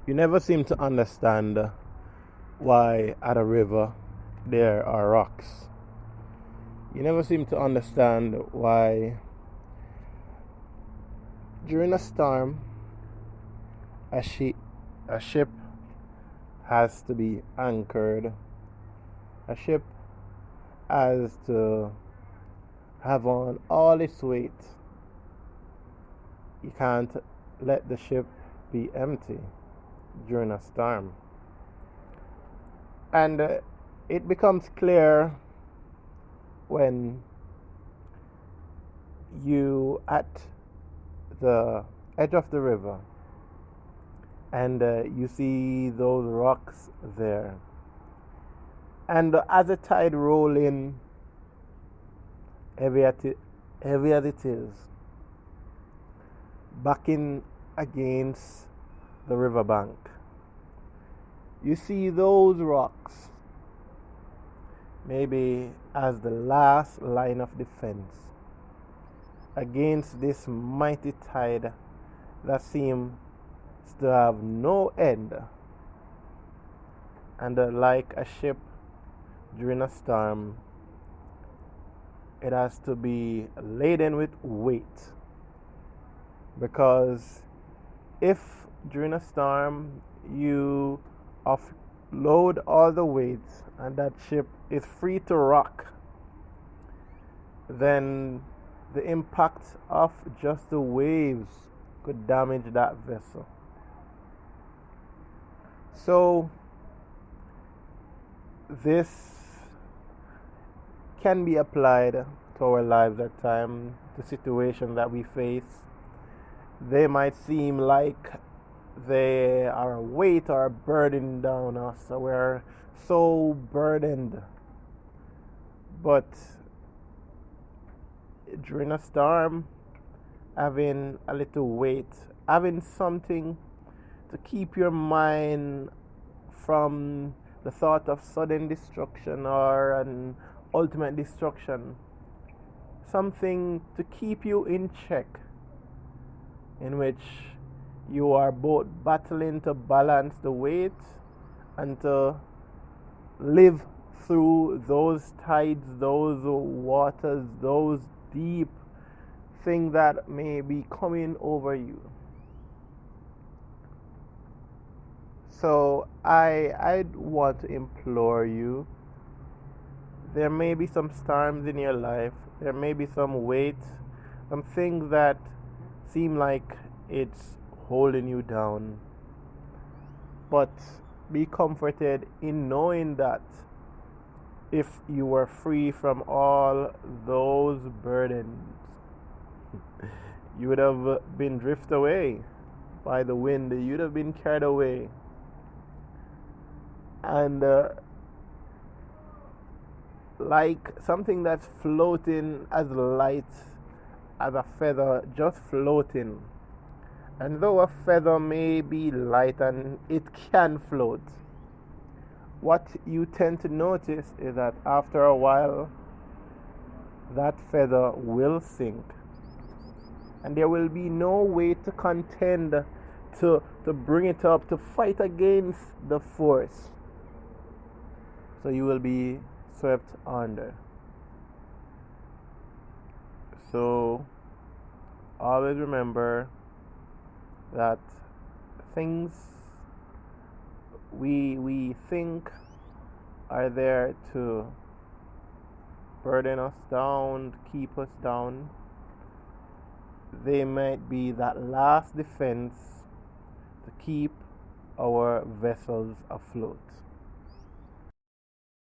You never seem to understand why at a river there are rocks. You never seem to understand why during a storm a ship has to be anchored. A ship has to have on all its weight. You can't let the ship be empty during a storm. And it becomes clear when you at the edge of the river and you see those rocks there. And as the tide roll in, heavy as it is, backing against the riverbank, you see those rocks maybe as the last line of defense against this mighty tide that seems to have no end. And like a ship during a storm, it has to be laden with weight, because if during a storm you offload all the weight and that ship is free to rock, then the impact of just the waves could damage that vessel. So this can be applied to our lives at times, the situations that we face. They might seem like they are a weight or a burden down us, so we're so burdened. But during a storm, having a little weight, having something to keep your mind from the thought of sudden destruction or an ultimate destruction, something to keep you in check, in which you are both battling to balance the weight and to live through those tides, those waters, those deep things that may be coming over you. So I'd want to implore you, there may be some storms in your life, there may be some weight, some things that seem like it's holding you down, but be comforted in knowing that if you were free from all those burdens, you would have been drifted away by the wind, you'd have been carried away. And like something that's floating as light as a feather, just floating. And though a feather may be light and it can float, what you tend to notice is that after a while, that feather will sink. And there will be no way to contend to bring it up, to fight against the force. So you will be swept under. So always remember that things we think are there to burden us down, to keep us down, they might be that last defense to keep our vessels afloat.